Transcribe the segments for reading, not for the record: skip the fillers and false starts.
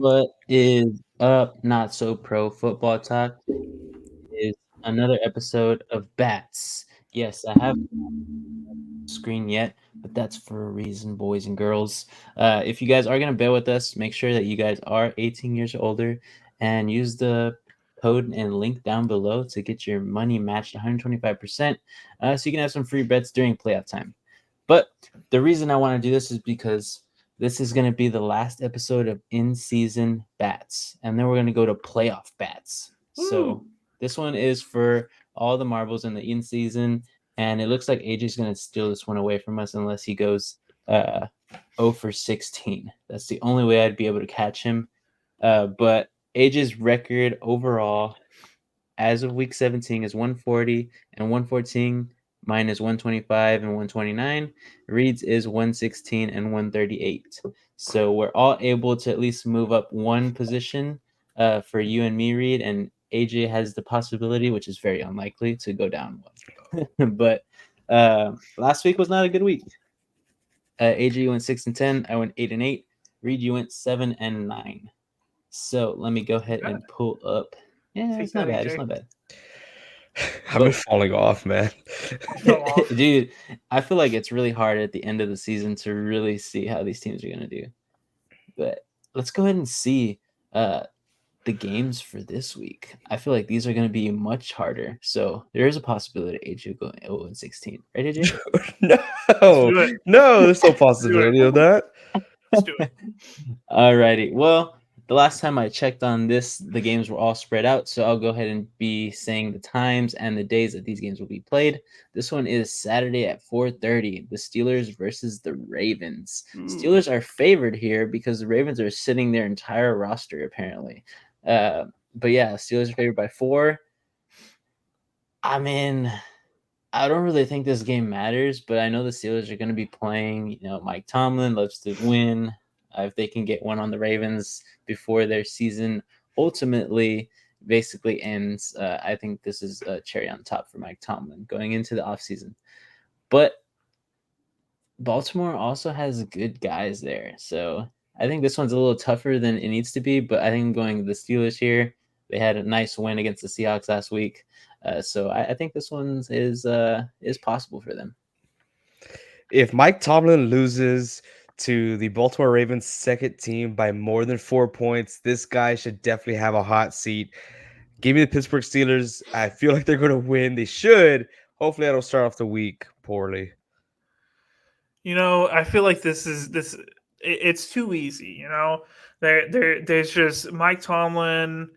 What is up, Not So Pro Football Talk? Is another episode of Bats. Yes, I have screen yet, but that's for a reason, boys and girls. If you guys are gonna bear with us, make sure that you guys are 18 years or older and use the code and link down below to get your money matched 125%, so you can have some free bets during playoff time. But the reason I want to do this is because this is going to be the last episode of in-season bats, and then we're going to go to playoff bats. So this one is for all the marbles in the in-season, and it looks like AJ's going to steal this one away from us unless he goes 0 for 16. That's the only way I'd be able to catch him. But AJ's record overall as of week 17 is 140 and 114. Mine is 125 and 129. Reed's is 116 and 138. So we're all able to at least move up one position for you and me, Reed. And AJ has the possibility, which is very unlikely, to go down one. But last week was not a good week. AJ went 6-10. I went 8-8. Reed, you went 7-9. So let me go ahead and pull up. Yeah, Take it's not that, bad. AJ. It's not bad. I've been falling off, man. Fell off. Dude, I feel like it's really hard at the end of the season to really see how these teams are going to do. But let's go ahead and see the games for this week. I feel like these are going to be much harder. So there is a possibility AJ will go 0-16. Right, AJ? No, do it. no, there's no possibility of that. Let's do it. Alrighty. Well, the last time I checked on this, the games were all spread out. So I'll go ahead and be saying the times and the days that these games will be played. This one is Saturday at 4:30. The Steelers versus the Ravens. Steelers are favored here because the Ravens are sitting their entire roster apparently. But yeah, Steelers are favored by 4. I mean, I don't really think this game matters, but I know the Steelers are going to be playing. Mike Tomlin loves to win. If they can get one on the Ravens before their season ultimately basically ends, I think this is a cherry on top for Mike Tomlin going into the offseason. But Baltimore also has good guys there. So I think this one's a little tougher than it needs to be, but I think I'm going the Steelers here. They had a nice win against the Seahawks last week. So I think this one is possible for them. If Mike Tomlin loses to the Baltimore Ravens second team by more than 4 points, this guy should definitely have a hot seat. Give me the Pittsburgh Steelers. I feel like they're going to win. They should. Hopefully, I don't start off the week poorly. I feel like it's too easy. There's just Mike Tomlin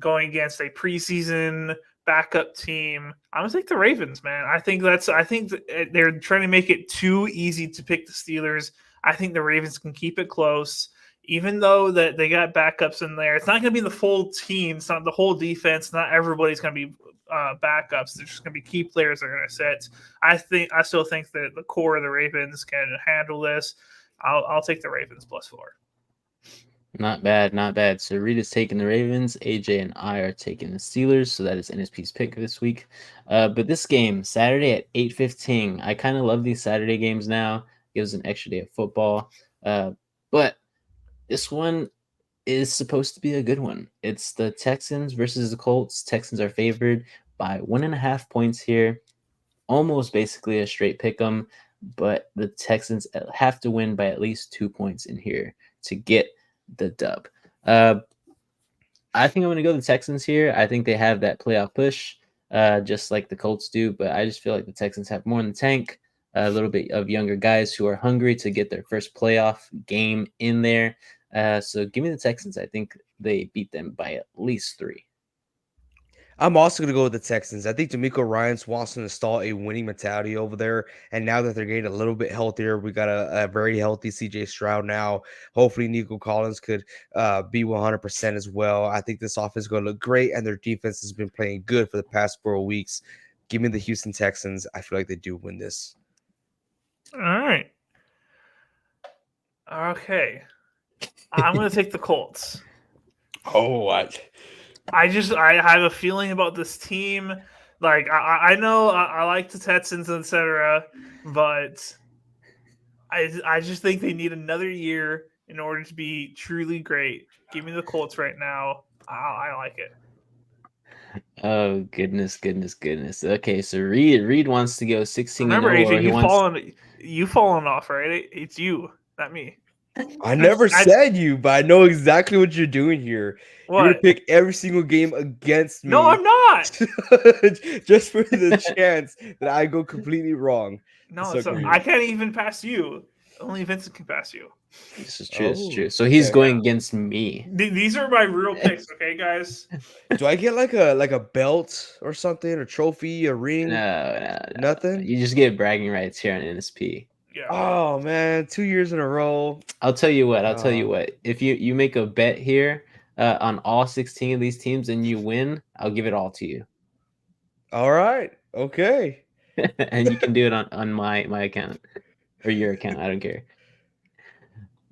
going against a preseason backup team. I'm gonna take the Ravens, man. I think they're trying to make it too easy to pick the Steelers. I think the Ravens can keep it close, even though that they got backups in there. It's not gonna be the full team. It's not the whole defense. Not everybody's gonna be backups. There's just gonna be key players that are gonna sit. I still think that the core of the Ravens can handle this. I'll take the Ravens +4. Not bad, not bad. So Rita's taking the Ravens. AJ and I are taking the Steelers. So that is NSP's pick this week. But this game, Saturday at 8:15. I kind of love these Saturday games now. Gives an extra day of football. But this one is supposed to be a good one. It's the Texans versus the Colts. Texans are favored by 1.5 points here. Almost basically a straight pick 'em, but the Texans have to win by at least 2 points in here to get the dub. I think I'm going to go the Texans here. I think they have that playoff push, just like the Colts do, but I just feel like the Texans have more in the tank, a little bit of younger guys who are hungry to get their first playoff game in there. So give me the Texans. I think they beat them by at least 3. I'm also going to go with the Texans. I think D'Amico Ryans wants to install a winning mentality over there. And now that they're getting a little bit healthier, we got a very healthy CJ Stroud now. Hopefully, Nico Collins could be 100% as well. I think this offense is going to look great, and their defense has been playing good for the past 4 weeks. Give me the Houston Texans. I feel like they do win this. All right. Okay. I'm going to take the Colts. Oh, what? I have a feeling about this team. Like I know I like the Texans, etc., but I just think they need another year in order to be truly great. Give me the Colts right now. I like it. Oh goodness. Okay, so Reed wants to go 16 and Remember, 0, AJ, or he wants. you've fallen off, right? It's you, not me. I never I said you, but I know exactly what you're doing here. You're gonna what? pick every single game against No, me I'm not. just for the chance that I go completely wrong. No, It's so okay. I can't even pass you. Only Vincent can pass you. This is true. This is Oh, true. So he's okay. going against me. These are my real picks, okay, guys? Do I get like a belt or something, a trophy, a ring? No. Nothing? You just get bragging rights here on NSP. Yeah. Oh man, 2 years in a row. I'll tell you what. Uh, If you make a bet here on all 16 of these teams and you win, I'll give it all to you, all right. Okay. and you can do it on my account or your account. I don't care.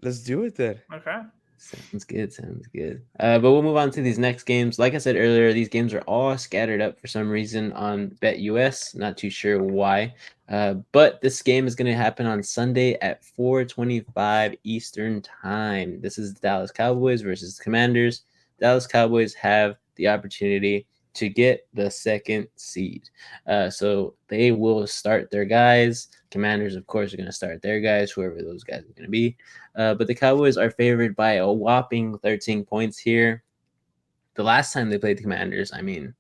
Let's do it then. Okay. Sounds good. Sounds good. But we'll move on to these next games. Like I said earlier, these games are all scattered up for some reason on BetUS. Not too sure why. But this game is going to happen on Sunday at 4:25 Eastern Time. This is the Dallas Cowboys versus the Commanders. Dallas Cowboys have the opportunity to get the second seed. So they will start their guys. Commanders, of course, are going to start their guys, whoever those guys are going to be. But the Cowboys are favored by a whopping 13 points here. The last time they played the Commanders, I mean,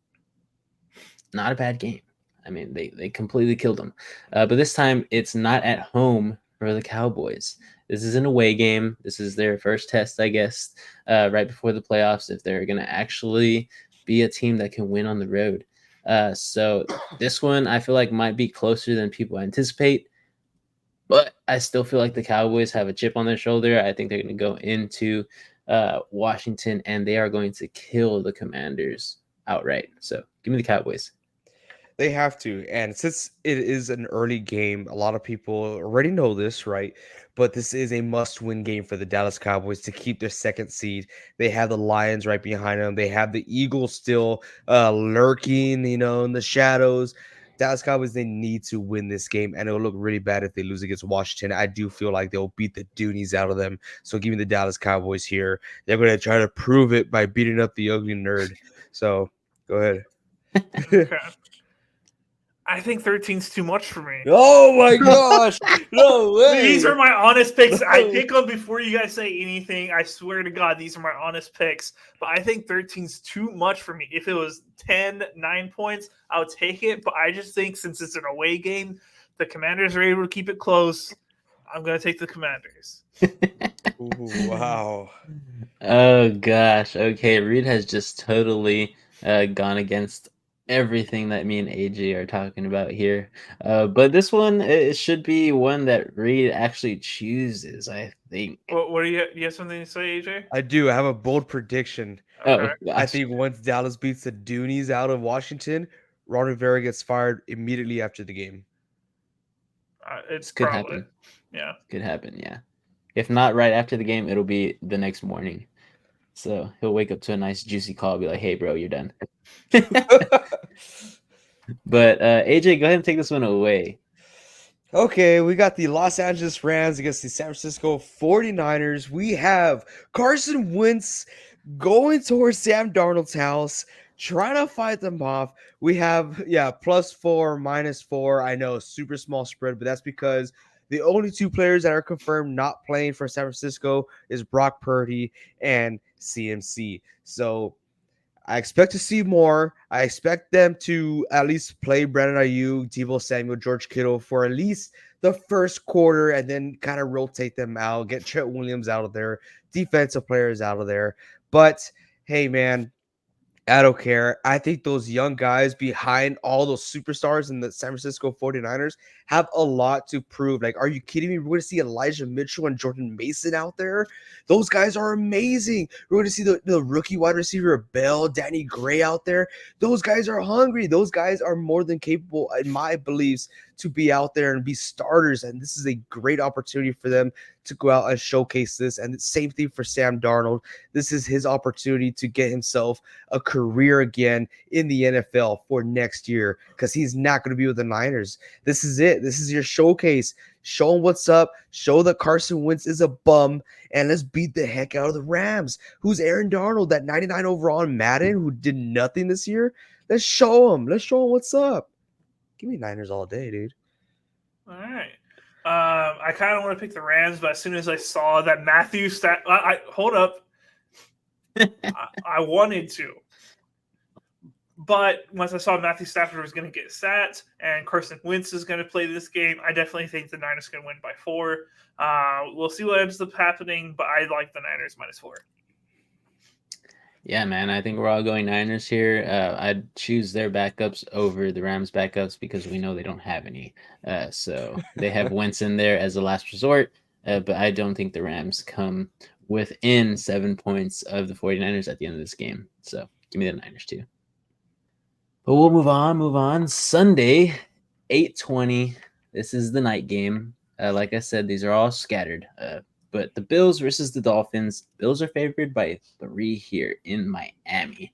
not a bad game. I mean, they completely killed them. But this time, it's not at home for the Cowboys. This is an away game. This is their first test, I guess, right before the playoffs, if they're going to actually be a team that can win on the road. So this one, I feel like might be closer than people anticipate. But I still feel like the Cowboys have a chip on their shoulder. I think they're going to go into Washington and they are going to kill the Commanders outright. So give me the Cowboys. They have to. And since it is an early game, a lot of people already know this, right? But this is a must-win game for the Dallas Cowboys to keep their second seed. They have the Lions right behind them. They have the Eagles still lurking, in the shadows. Dallas Cowboys, they need to win this game, and it'll look really bad if they lose against Washington. I do feel like they'll beat the Doonies out of them. So give me the Dallas Cowboys here. They're going to try to prove it by beating up the ugly nerd. So go ahead. Okay. I think 13's too much for me. Oh my gosh! No way! These are my honest picks. I No. pick them before you guys say anything. I swear to God, these are my honest picks. But I think 13's too much for me. If it was 10, 9 points, I would take it. But I just think since it's an away game, the Commanders are able to keep it close. I'm going to take the Commanders. Ooh, wow. Oh gosh. Okay, Reed has just totally gone against everything that me and AJ are talking about here. But this one, it should be one that Reed actually chooses, I think. What do you have something to say, AJ? I do. I have a bold prediction. Okay. Oh I gosh. think once Dallas beats the Doonies out of Washington, Ron Rivera gets fired immediately after the game. It's This could probably. happen. Yeah. Could happen, yeah. If not right after the game, it'll be the next morning. So he'll wake up to a nice juicy call, be like, "Hey, bro, you're done." But AJ, go ahead and take this one away. Okay, we got the Los Angeles Rams against the San Francisco 49ers. We have Carson Wentz going towards Sam Darnold's house, trying to fight them off. We have, +4, -4. I know, super small spread, but that's because the only two players that are confirmed not playing for San Francisco is Brock Purdy and CMC. So I expect to see more. I expect them to at least play Brandon Ayuk, Deebo Samuel, George Kittle for at least the first quarter and then kind of rotate them out, get Chet Williams out of there, defensive players out of there. But hey, man, I don't care. I think those young guys behind all those superstars in the San Francisco 49ers have a lot to prove. Like, are you kidding me? We're going to see Elijah Mitchell and Jordan Mason out there. Those guys are amazing. We're going to see the rookie wide receiver Bell, Danny Gray out there. Those guys are hungry. Those guys are more than capable, in my beliefs, to be out there and be starters. And this is a great opportunity for them to go out and showcase this. And the same thing for Sam Darnold. This is his opportunity to get himself a career again in the NFL for next year, because he's not going to be with the Niners. This is it. This is your showcase. Show them what's up. Show that Carson Wentz is a bum, and let's beat the heck out of the Rams. Who's Aaron Darnold, that 99 overall in Madden, who did nothing this year? Let's show him. Let's show him what's up. Give me Niners all day, dude. All right. I kind of want to pick the Rams, but as soon as I saw that Matthew hold up. I wanted to. But once I saw Matthew Stafford was going to get sat and Carson Wentz is going to play this game, I definitely think the Niners can win by 4. We'll see what ends up happening, but I like the Niners -4. Yeah, man, I think we're all going Niners here. I'd choose their backups over the Rams' backups because we know they don't have any. So they have Wentz in there as a last resort, but I don't think the Rams come within 7 points of the 49ers at the end of this game. So give me the Niners too. But we'll move on. Sunday, 8:20. This is the night game. Like I said, these are all scattered. But the Bills versus the Dolphins. Bills are favored by 3 here in Miami.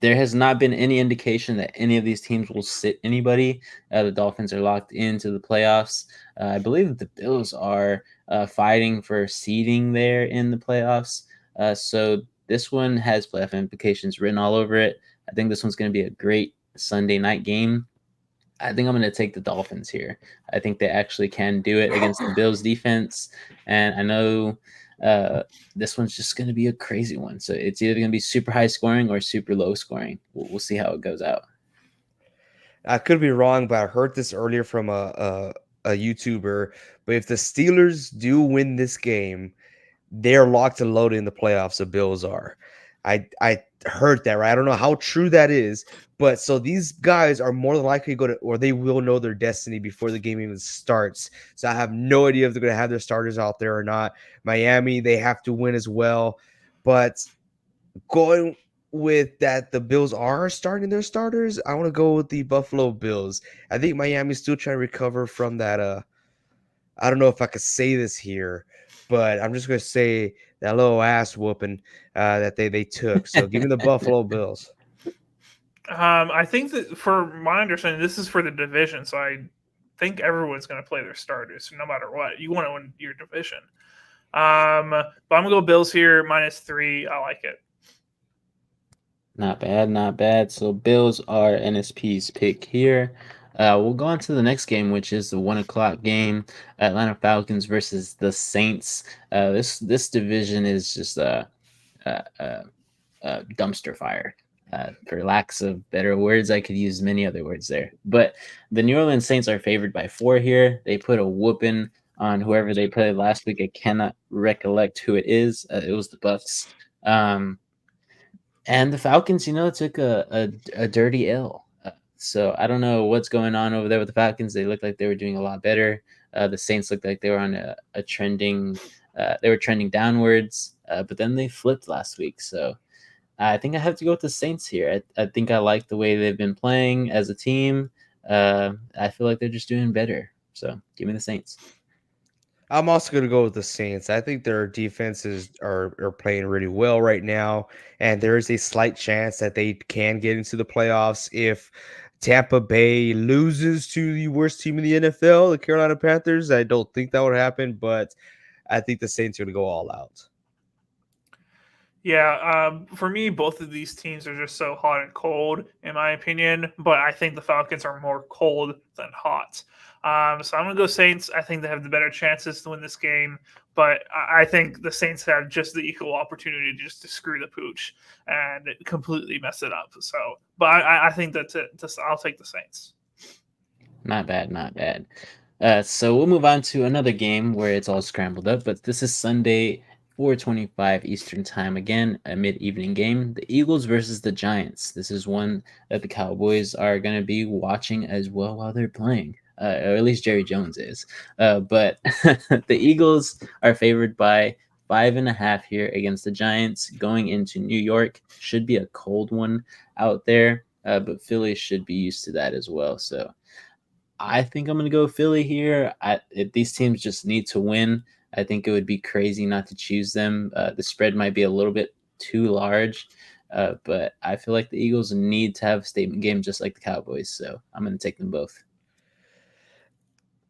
There has not been any indication that any of these teams will sit anybody. The Dolphins are locked into the playoffs. I believe that the Bills are fighting for seeding there in the playoffs. So this one has playoff implications written all over it. I think this one's going to be a great Sunday night game. I think I'm going to take the Dolphins here. I think they actually can do it against the Bills defense. And I know this one's just going to be a crazy one. So it's either going to be super high scoring or super low scoring. We'll see how it goes out. I could be wrong, but I heard this earlier from a YouTuber. But if the Steelers do win this game, they're locked and loaded in the playoffs. The Bills are. I heard that, right? I don't know how true that is, but so these guys are more than likely to go to, or they will know their destiny before the game even starts. So I have no idea if they're going to have their starters out there or not. Miami, they have to win as well, but going with that, the Bills are starting their starters. I want to go with the Buffalo Bills. I think Miami's still trying to recover from that. I don't know if I could say this here, but I'm just going to say that little ass whooping that they took. So give me the Buffalo Bills. I think that, for my understanding, this is for the division, so I think everyone's going to play their starters no matter what. You want to win your division. But I'm going to go Bills here, -3. I like it. Not bad. So Bills are NSP's pick here. We'll go on to the next game, which is the 1 o'clock game. Atlanta Falcons versus the Saints. This division is just a dumpster fire. For lacks of better words, I could use many other words there. But the New Orleans Saints are favored by 4 here. They put a whooping on whoever they played last week. I cannot recollect who it is. It was the Bucks. And the Falcons, took a dirty L. So I don't know what's going on over there with the Falcons. They looked like they were doing a lot better. The Saints looked like they were on a trending. They were trending downwards, but then they flipped last week. So I think I have to go with the Saints here. I think I like the way they've been playing as a team. I feel like they're just doing better. So give me the Saints. I'm also going to go with the Saints. I think their defenses are playing really well right now, and there is a slight chance that they can get into the playoffs if Tampa Bay loses to the worst team in the NFL, the Carolina Panthers. I don't think that would happen, but I think the Saints are going to go all out. Yeah, for me, both of these teams are just so hot and cold, in my opinion. But I think the Falcons are more cold than hot. So I'm going to go Saints. I think they have the better chances to win this game. But I think the Saints have just the equal opportunity just to screw the pooch and completely mess it up. So, but I think that's it. I'll take the Saints. Not bad. So we'll move on to another game where it's all scrambled up, but this is Sunday, 4:25 Eastern Time. Again, a mid-evening game. The Eagles versus the Giants. This is one that the Cowboys are going to be watching as well while they're playing, or at least Jerry Jones is. But the Eagles are favored by 5.5 here against the Giants going into New York. Should be a cold one out there, but Philly should be used to that as well. So I think I'm gonna go Philly here. If these teams just need to win, I think it would be crazy not to choose them. The spread might be a little bit too large, but I feel like the Eagles need to have a statement game just like the Cowboys. So I'm gonna take them both.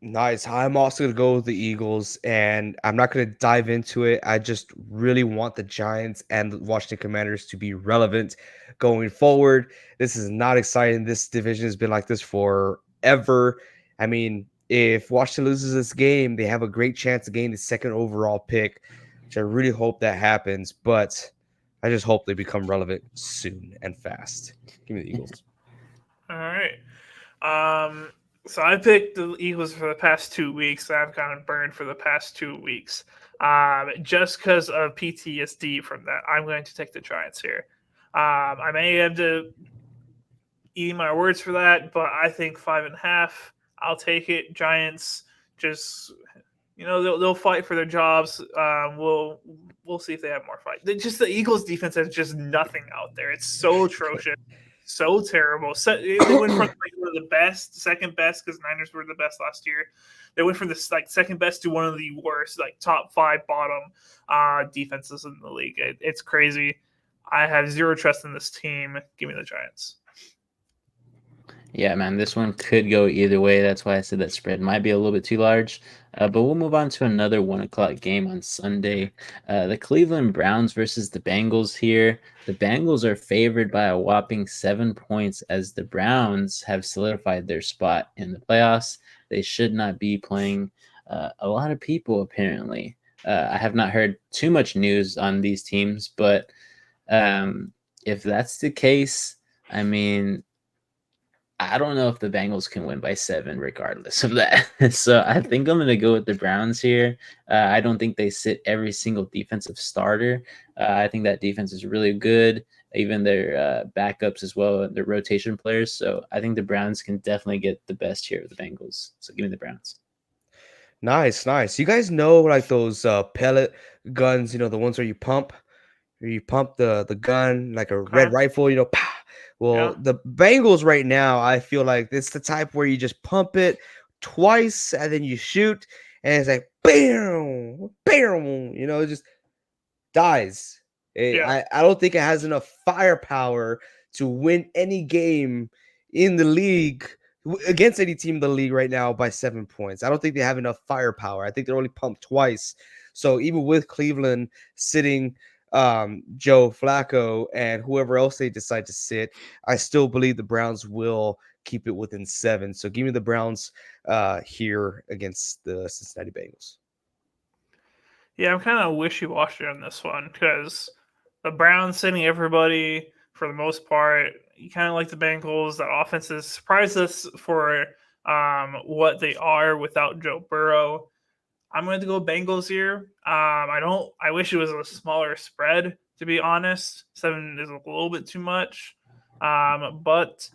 Nice. I'm also going to go with the Eagles, and I'm not going to dive into it. I just really want the Giants and the Washington Commanders to be relevant going forward. This is not exciting. This division has been like this forever. I mean, if Washington loses this game, they have a great chance to gain the second overall pick, which I really hope that happens. But I just hope they become relevant soon and fast. Give me the Eagles. All right. Um, so I picked the Eagles for the past 2 weeks. I've gotten burned for the past 2 weeks. Just because of PTSD from that, I'm going to take the Giants here. I may have to eat my words for that, but I think 5.5. I'll take it. Giants just they'll fight for their jobs. We'll see if they have more fight. The Eagles defense has just nothing out there. It's so atrocious, so terrible. So, they went from like one of the best, second best, because Niners were the best last year. They went from this like second best to one of the worst, like top 5 bottom defenses in the league. It's crazy. I have zero trust in this team. Give me the Giants. Yeah, man, this one could go either way. That's why I said that spread might be a little bit too large. But we'll move on to another 1 o'clock game on Sunday. The Cleveland Browns versus the Bengals here. The Bengals are favored by a whopping 7 points as the Browns have solidified their spot in the playoffs. They should not be playing a lot of people, apparently. I have not heard too much news on these teams, but if that's the case, I mean, I don't know if the Bengals can win by 7 regardless of that. So I think I'm going to go with the Browns here. I don't think they sit every single defensive starter. I think that defense is really good, even their backups as well, their rotation players. So I think the Browns can definitely get the best here of the Bengals. So give me the Browns. Nice, nice. You guys know like those pellet guns, the ones where you pump the gun like a red Okay. rifle, pow. Well, Yeah. the Bengals right now, I feel like it's the type where you just pump it twice and then you shoot, and it's like bam, bam, it just dies. Yeah. I don't think it has enough firepower to win any game in the league against any team in the league right now by 7 points. I don't think they have enough firepower. I think they're only pumped twice. So even with Cleveland sitting Joe Flacco and whoever else they decide to sit, I still believe the Browns will keep it within 7. So give me the Browns here against the Cincinnati Bengals. Yeah, I'm kind of wishy-washy on this one because the Browns sitting everybody for the most part. You kind of like the Bengals. That offense has surprised us for what they are without Joe Burrow. I'm going to go Bengals here. I don't. I wish it was a smaller spread. To be honest, 7 is a little bit too much. But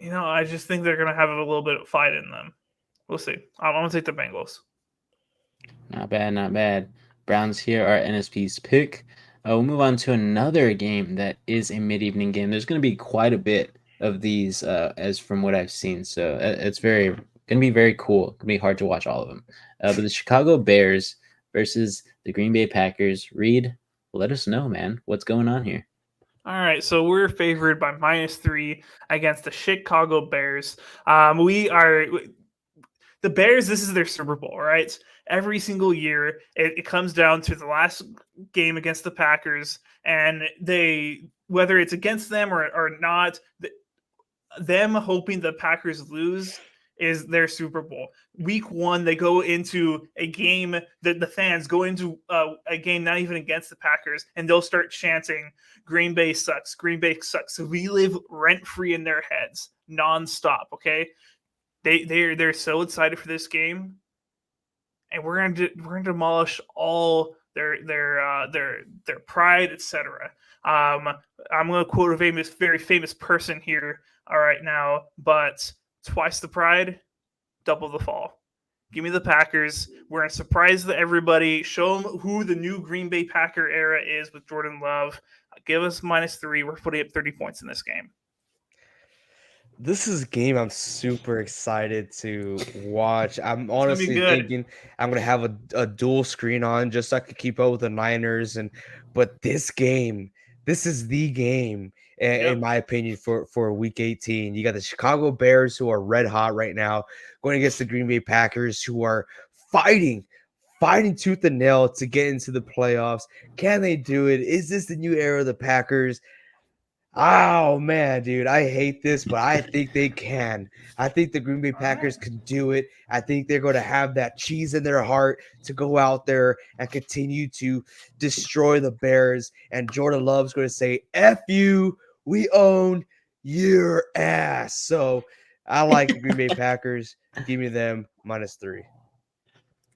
I just think they're going to have a little bit of fight in them. We'll see. I'm going to take the Bengals. Not bad, not bad. Browns here are NSP's pick. We'll move on to another game that is a mid-evening game. There's going to be quite a bit of these, as from what I've seen. So it's going to be very cool. It's going to be hard to watch all of them. But the Chicago Bears versus the Green Bay Packers. Reed, let us know, man. What's going on here? All right, so we're favored by -3 against the Chicago Bears. We are the Bears. This is their Super Bowl, right? Every single year, it comes down to the last game against the Packers, and whether it's against them or not, them hoping the Packers lose is their Super Bowl. Week 1, they go into a game that the fans go into a game not even against the Packers, and they'll start chanting, "Green Bay sucks, Green Bay sucks." So we live rent free in their heads nonstop. Okay, they're so excited for this game, and we're gonna demolish all their pride, etc. I'm gonna quote a very famous person here. All right now, but twice the pride, double the fall. Give me the Packers. We're going to surprise everybody. Show them who the new Green Bay Packer era is with Jordan Love. Give us -3. We're putting up 30 points in this game. This is a game I'm super excited to watch. I'm It's gonna be honestly good. thinking I'm gonna have a dual screen on just so I could keep up with the Niners. But this game, this is the game in Yep. my opinion for Week 18. You got the Chicago Bears who are red hot right now, going against the Green Bay Packers who are fighting. Fighting tooth and nail to get into the playoffs. Can they do it? Is this the new era of the Packers? Oh man, dude, I hate this, but I think they can. I think the Green Bay All right. Packers can do it. I think they're going to have that cheese in their heart to go out there and continue to destroy the Bears. And Jordan Love's going to say, F you, we own your ass. So I like the Green Bay Packers. Give me them -3.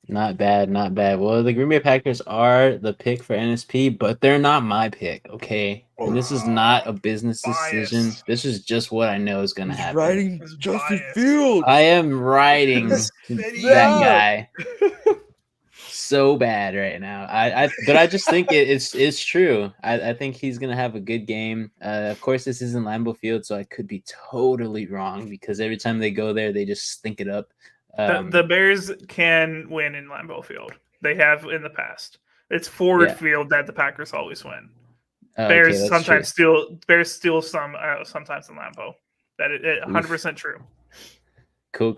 Not bad, not bad. Well, the Green Bay Packers are the pick for NSP, but they're not my pick, okay? And this is not a business decision. Bias. This is just what I know is going to He's happen. riding It's Justin bias. Fields. I am riding that Stop. guy so bad right now. But I just think it's true. I think he's gonna have a good game. Of course, this isn't Lambeau Field, so I could be totally wrong because every time they go there, they just stink it up. The Bears can win in Lambeau Field. They have in the past. It's Ford Yeah. Field that the Packers always win. Okay, Bears that's sometimes true. steal some sometimes in Lambeau. That is 100% true. Cool.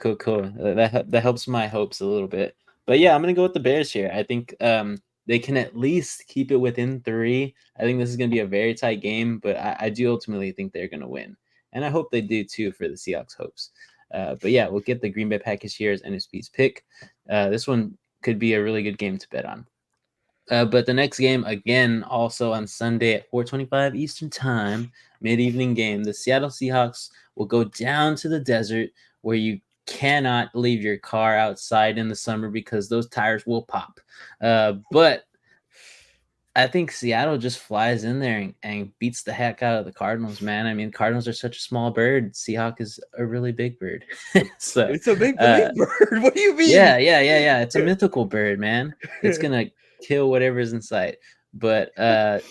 That helps my hopes a little bit. But yeah, I'm gonna go with the Bears here. I think they can at least keep it within 3. I think this is gonna be a very tight game, but I do ultimately think they're gonna win, and I hope they do too for the Seahawks' hopes. But yeah, we'll get the Green Bay Packers here as NSP's pick. This one could be a really good game to bet on. But the next game, again, also on Sunday at 4:25 Eastern Time, mid-evening game, the Seattle Seahawks will go down to the desert where you cannot leave your car outside in the summer because those tires will pop. But I think Seattle just flies in there and beats the heck out of the Cardinals, man. I mean, Cardinals are such a small bird. Seahawk is a really big bird. So, It's a big bird. What do you mean? yeah. It's a mythical bird, man. It's gonna kill whatever's in sight. But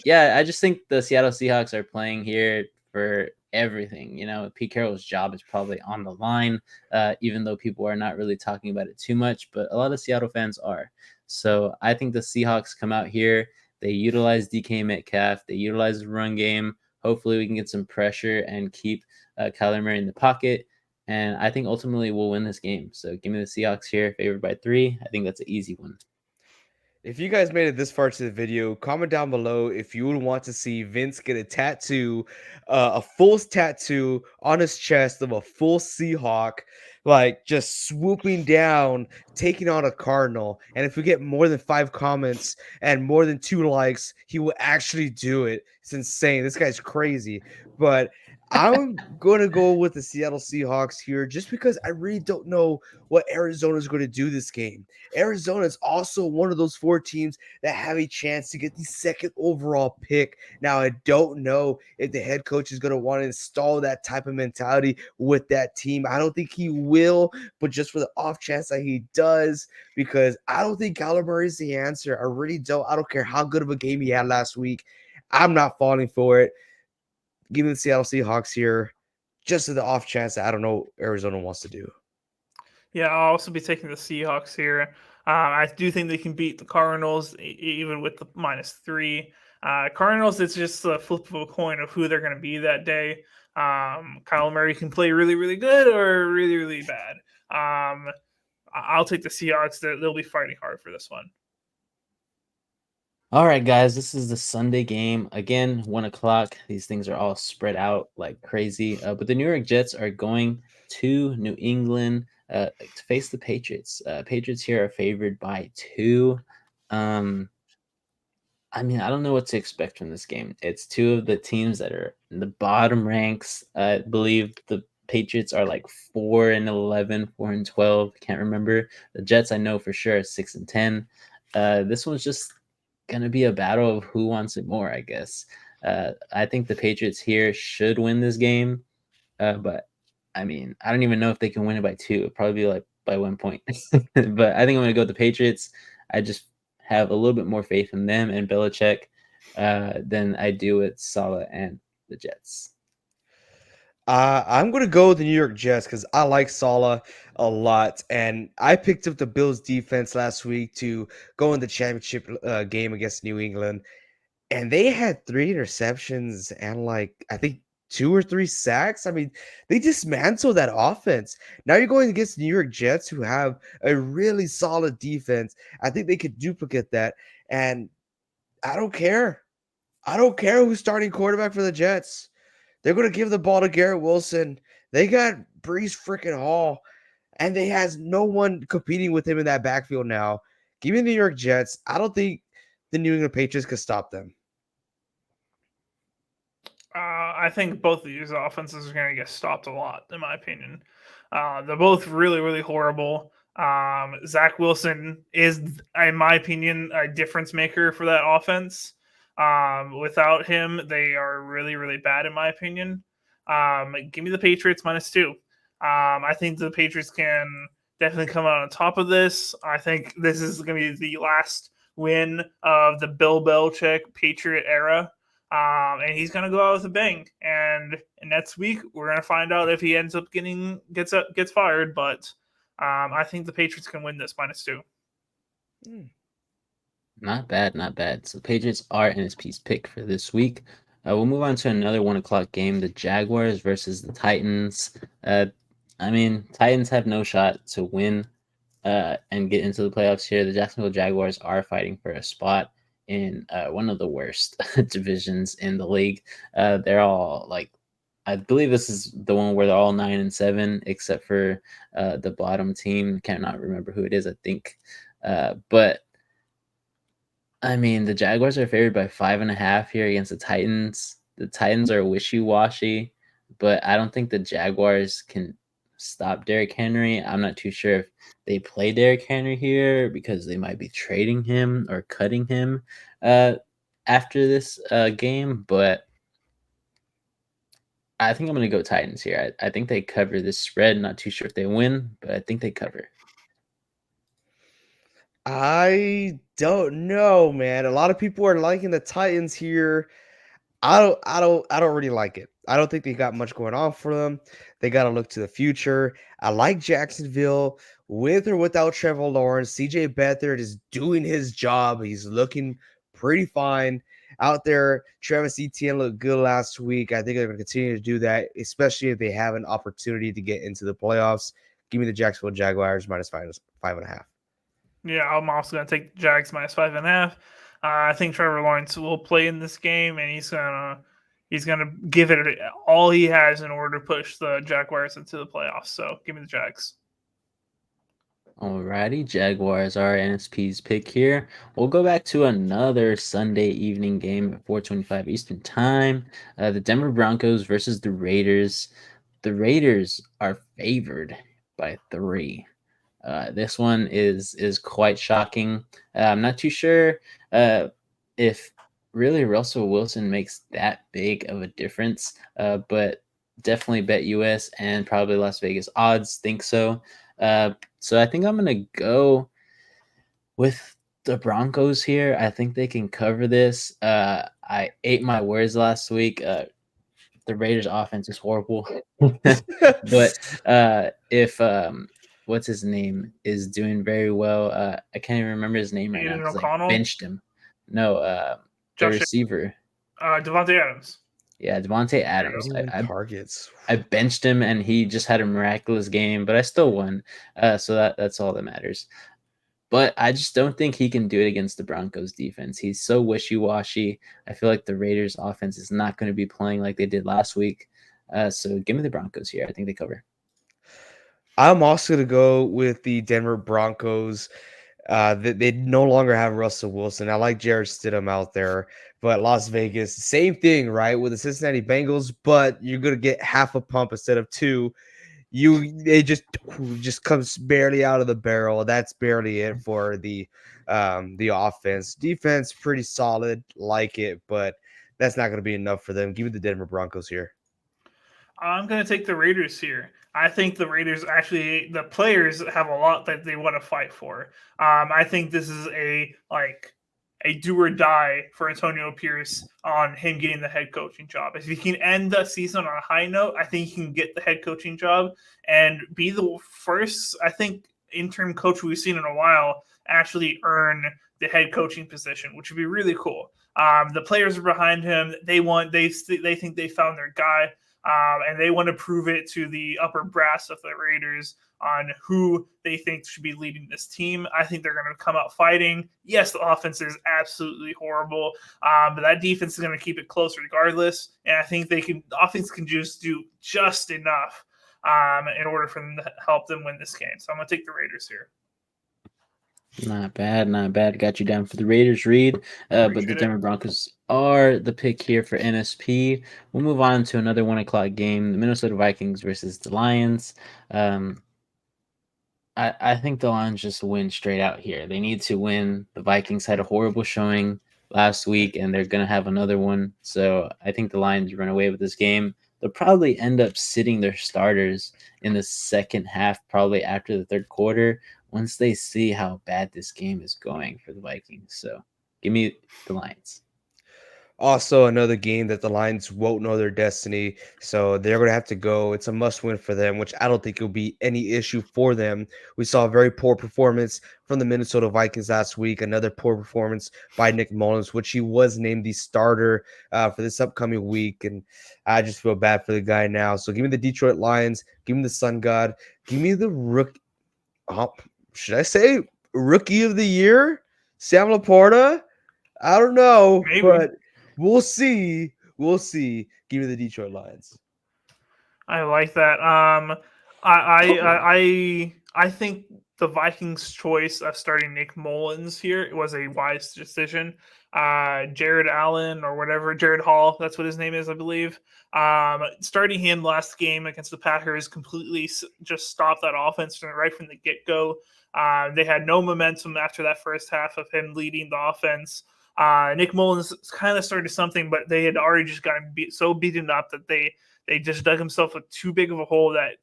yeah, I just think the Seattle Seahawks are playing here for everything. You know, Pete Carroll's job is probably on the line, even though people are not really talking about it too much. But a lot of Seattle fans are. So I think the Seahawks come out here. They utilize DK Metcalf. They utilize the run game. Hopefully, we can get some pressure and keep Kyler Murray in the pocket. And I think ultimately we'll win this game. So give me the Seahawks here, favored by 3. I think that's an easy one. If you guys made it this far to the video, comment down below if you would want to see Vince get a tattoo, a full tattoo on his chest of a full Seahawk, like just swooping down, taking on a Cardinal. And if we get more than 5 comments and more than 2 likes, he will actually do it. It's insane. This guy's crazy. But I'm going to go with the Seattle Seahawks here just because I really don't know what Arizona is going to do this game. Arizona is also one of those 4 teams that have a chance to get the 2nd overall pick. Now, I don't know if the head coach is going to want to install that type of mentality with that team. I don't think he will, but just for the off chance that he does, because I don't think Kyler Murray is the answer. I really don't. I don't care how good of a game he had last week. I'm not falling for it. Give me the Seattle Seahawks here, just to the off chance that I don't know Arizona wants to do. Yeah, I'll also be taking the Seahawks here. I do think they can beat the Cardinals even with the -3. Cardinals, it's just a flip of a coin of who they're going to be that day. Kyle Murray can play really, really good or really, really bad. I'll take the Seahawks. They'll be fighting hard for this one. All right, guys, this is the Sunday game. Again, 1 o'clock. These things are all spread out like crazy. But the New York Jets are going to New England to face the Patriots. Patriots here are favored by 2. I mean, I don't know what to expect from this game. It's 2 of the teams that are in the bottom ranks. I believe the Patriots are like 4-11, 4-12. Can't remember. The Jets, I know for sure, are 6-10. This one's just gonna be a battle of who wants it more, I guess. I think the Patriots here should win this game, but I mean, I don't even know if they can win it by 2. It'd probably be like by 1 point. But I think I'm gonna go with the Patriots. I just have a little bit more faith in them and Belichick than I do with Saleh and the Jets. I'm gonna go with the New York Jets because I like Saleh a lot, and I picked up the Bills defense last week to go in the championship game against New England, and they had 3 interceptions and like I think 2 or 3 sacks. I mean, they dismantled that offense. Now you're going against the New York Jets, who have a really solid defense. I think they could duplicate that, and I don't care. I don't care who's starting quarterback for the Jets. They're going to give the ball to Garrett Wilson. They got Brees freaking Hall, and they has no one competing with him in that backfield now. Give me the New York Jets. I don't think the New England Patriots could stop them. I think both of these offenses are going to get stopped a lot, in my opinion. They're both really, really horrible. Zach Wilson is, in my opinion, a difference maker for that offense. Without him, they are really, really bad, in my opinion. Give me the Patriots -2. I think the Patriots can definitely come out on top of this. I think this is going to be the last win of the Bill Belichick Patriot era. And he's gonna go out with a bang. And next week we're gonna find out if he ends up gets fired. But I think the Patriots can win this -2. Not bad, not bad. So Patriots are NSP's pick for this week. We'll move on to another 1 o'clock game: the Jaguars versus the Titans. I mean, Titans have no shot to win and get into the playoffs here. The Jacksonville Jaguars are fighting for a spot in one of the worst divisions in the league. They're all like, I believe this is the one where they're all 9-7, except for the bottom team. Cannot remember who it is. I think, but I mean, the Jaguars are favored by 5.5 here against the Titans. The Titans are wishy-washy, but I don't think the Jaguars can stop Derrick Henry. I'm not too sure if they play Derrick Henry here because they might be trading him or cutting him uh, after this game, but I think I'm going to go Titans here. I think they cover this spread. Not too sure if they win, but I think they cover. I don't know, man. A lot of people are liking the Titans here. I don't really like it. I don't think they got much going on for them. They got to look to the future. I like Jacksonville with or without Trevor Lawrence. CJ Beathard is doing his job. He's looking pretty fine out there. Travis Etienne looked good last week. I think they're going to continue to do that, especially if they have an opportunity to get into the playoffs. Give me the Jacksonville Jaguars -5.5. Yeah, I'm also gonna take the Jags -5.5. I think Trevor Lawrence will play in this game, and he's gonna give it all he has in order to push the Jaguars into the playoffs. So give me the Jags. Alrighty, Jaguars are NSP's pick here. We'll go back to another Sunday evening game at 4:25 Eastern Time. The Denver Broncos versus the Raiders. The Raiders are favored by 3. This one is quite shocking. I'm not too sure if really Russell Wilson makes that big of a difference, but definitely Bet US and probably Las Vegas odds think so. So I think I'm gonna go with the Broncos here. I think they can cover this. I ate my words last week. The Raiders' offense is horrible, but if what's his name is doing very well, I can't even remember his name right now Aiden because I O'Connell, benched him. No, the Josh, receiver. Devontae Adams. Yeah, Devontae There you Adams. go. 21 targets. I benched him and he just had a miraculous game, but I still won. So that's all that matters. But I just don't think he can do it against the Broncos defense. He's so wishy-washy. I feel like the Raiders offense is not going to be playing like they did last week. So give me the Broncos here. I think they cover. I'm also going to go with the Denver Broncos. They no longer have Russell Wilson. I like Jared Stidham out there, but Las Vegas, same thing, right? With the Cincinnati Bengals, but you're going to get half a pump instead of 2. They just comes barely out of the barrel. That's barely it for the offense. Defense pretty solid, like it, but that's not going to be enough for them. Give me the Denver Broncos here. I'm going to take the Raiders here. I think the Raiders actually, the players have a lot that they want to fight for. I think this is a a do or die for Antonio Pierce on him getting the head coaching job. If he can end the season on a high note, I think he can get the head coaching job and be the first, I think, interim coach we've seen in a while actually earn the head coaching position, which would be really cool. The players are behind him. They think they found their guy, and they want to prove it to the upper brass of the Raiders on who they think should be leading this team. I think they're going to come out fighting. Yes, the offense is absolutely horrible, but that defense is going to keep it close regardless. And I think the offense can just do just enough in order for them to help them win this game. So I'm going to take the Raiders here. Not bad, not bad. Got you down for the Raiders, Reed. But the Denver Broncos are the pick here for NSP. We'll move on to another 1 o'clock game: the Minnesota Vikings versus the Lions. I think the Lions just win straight out here. They need to win. The Vikings had a horrible showing last week, and they're going to have another one. So I think the Lions run away with this game. They'll probably end up sitting their starters in the second half, probably after the third quarter, once they see how bad this game is going for the Vikings. So give me the Lions. Also, another game that the Lions won't know their destiny, so they're going to have to go. It's a must-win for them, which I don't think will be any issue for them. We saw a very poor performance from the Minnesota Vikings last week. Another poor performance by Nick Mullins, which he was named the starter for this upcoming week, and I just feel bad for the guy now. So give me the Detroit Lions. Give me the Sun God. Give me the rookie. Should I say rookie of the year, Sam Laporta? I don't know, Maybe. but we'll see. We'll see. Give me the Detroit Lions. I like that. I think the Vikings' choice of starting Nick Mullins here was a wise decision. Jared Allen or whatever, Jared Hall, that's what his name is, I believe. Starting him last game against the Packers completely just stopped that offense right from the get go. They had no momentum after that first half of him leading the offense. Nick Mullins kind of started something, but they had already just gotten so beaten up that they just dug himself a too big of a hole that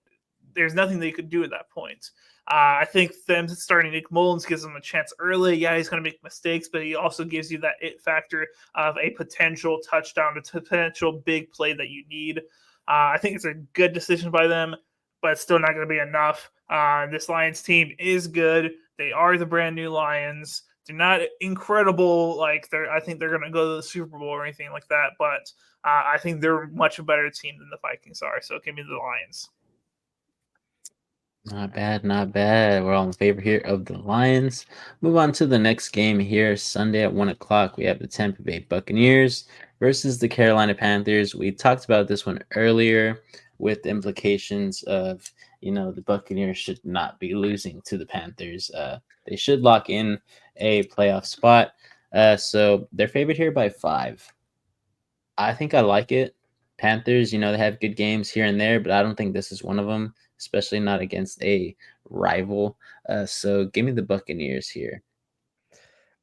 there's nothing they could do at that point. I think them starting Nick Mullins gives them a chance early. Yeah, he's going to make mistakes, but he also gives you that it factor of a potential touchdown, a potential big play that you need. I think it's a good decision by them, but it's still not going to be enough. This Lions team is good. They are the brand new Lions. They're not incredible. I think they're going to go to the Super Bowl or anything like that, but I think they're much a better team than the Vikings are. So give me the Lions. Not bad, not bad. We're all in favor here of the Lions. Move on to the next game here. Sunday at 1 o'clock, we have the Tampa Bay Buccaneers versus the Carolina Panthers. We talked about this one earlier with the implications of, the Buccaneers should not be losing to the Panthers. They should lock in a playoff spot. So they're favored here by 5. I think I like it. Panthers, they have good games here and there, but I don't think this is one of them, especially not against a rival. So give me the Buccaneers here.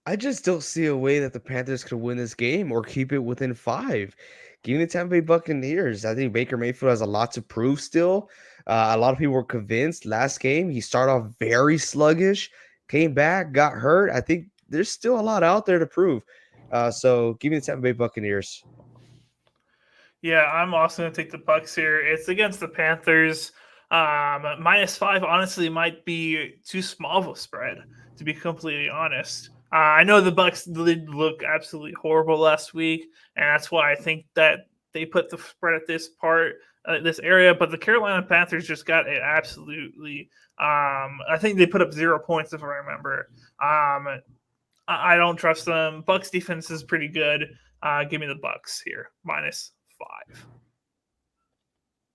I just don't see a way that the Panthers could win this game or keep it within 5. Give me the Tampa Bay Buccaneers. I think Baker Mayfield has a lot to prove still. A lot of people were convinced last game. He started off very sluggish, came back, got hurt. I think there's still a lot out there to prove. So give me the Tampa Bay Buccaneers. Yeah, I'm also going to take the Bucks here. It's against the Panthers. -5 honestly might be too small of a spread, to be completely honest. I know the Bucks did look absolutely horrible last week, and that's why I think that they put the spread at this area. But the Carolina Panthers just got it absolutely. I think they put up 0 points if I remember. I don't trust them. Bucks defense is pretty good. Give me the Bucks here, -5.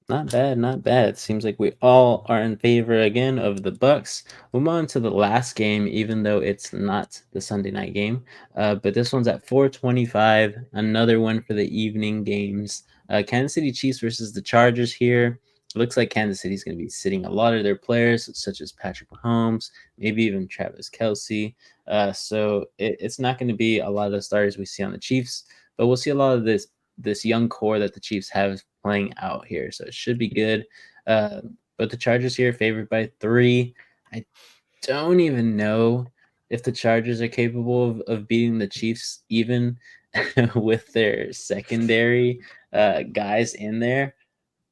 Not bad, not bad. Seems like we all are in favor again of the Bucks. We'll move on to the last game, even though it's not the Sunday night game. But this one's at 4:25. Another one for the evening games. Kansas City Chiefs versus the Chargers here. It looks like Kansas City's going to be sitting a lot of their players, such as Patrick Mahomes, maybe even Travis Kelce. So it's not going to be a lot of the starters we see on the Chiefs, but we'll see a lot of this young core that the Chiefs have playing out here. So it should be good. But the Chargers here favored by 3. I don't even know if the Chargers are capable of beating the Chiefs even with their secondary guys in there.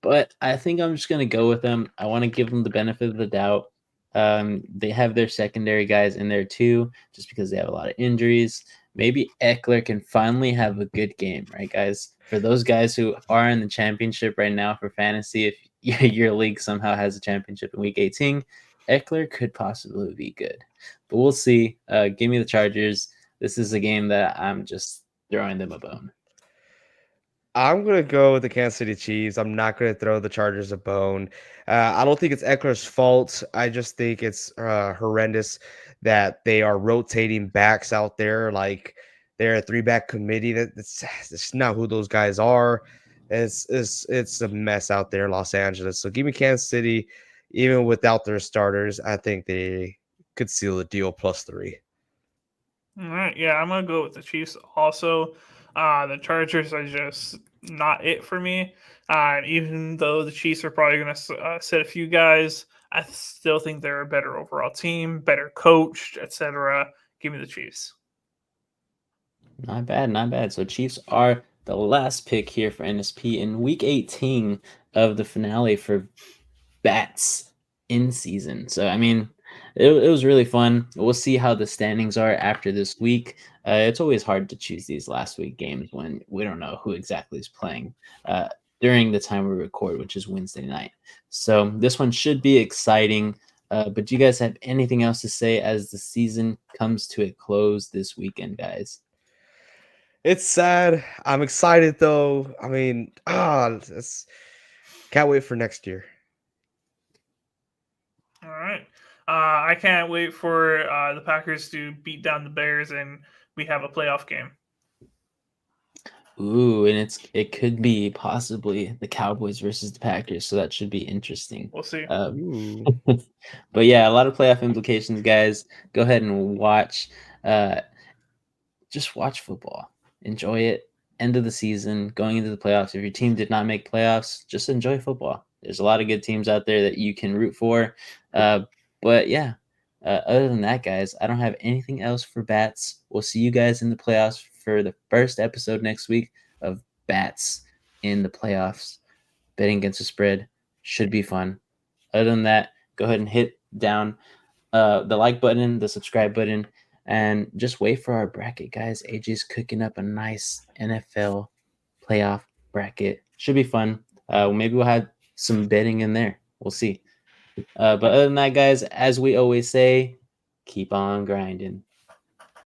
But I think I'm just gonna go with them. I want to give them the benefit of the doubt. They have their secondary guys in there too, just because they have a lot of injuries. Maybe Eckler can finally have a good game, right, guys? For those guys who are in the championship right now for fantasy, if your league somehow has a championship in Week 18, Eckler could possibly be good. But we'll see. Give me the Chargers. This is a game that I'm just throwing them a bone. I'm gonna go with the Kansas City Chiefs. I'm not gonna throw the Chargers a bone. I don't think it's Eckler's fault. I just think it's horrendous that they are rotating backs out there. Like they're a three-back committee. That's not who those guys are. It's a mess out there in Los Angeles. So give me Kansas City, even without their starters. I think they could seal the deal +3. All right, yeah, I'm gonna go with the Chiefs. Also, the Chargers are just not it for me. Even though the Chiefs are probably gonna sit a few guys, I still think they're a better overall team, better coached, etc. Give me the Chiefs. Not bad, not bad. So Chiefs are the last pick here for NSP in week 18 of the finale for bats in season. So I mean, it was really fun. We'll see how the standings are after this week. It's always hard to choose these last week games when we don't know who exactly is playing during the time we record, which is Wednesday night. So this one should be exciting. But do you guys have anything else to say as the season comes to a close this weekend, guys? It's sad. I'm excited though. I mean, can't wait for next year. All right, I can't wait for the Packers to beat down the Bears and we have a playoff game. Ooh, and it could be possibly the Cowboys versus the Packers, so that should be interesting. We'll see. Ooh. But yeah, a lot of playoff implications, guys. Go ahead and watch. Uh, just watch football. Enjoy it. End of the season, going into the playoffs. If your team did not make playoffs, just enjoy football. There's a lot of good teams out there that you can root for. But yeah, other than that, guys, I don't have anything else for bats. We'll see you guys in the playoffs for the first episode next week of Bats in the playoffs. Betting against the spread should be fun. Other than that, go ahead and hit down the like button, the subscribe button, and just wait for our bracket, guys. AJ's cooking up a nice NFL playoff bracket. Should be fun. Maybe we'll have some betting in there. We'll see. But other than that, guys, as we always say, keep on grinding.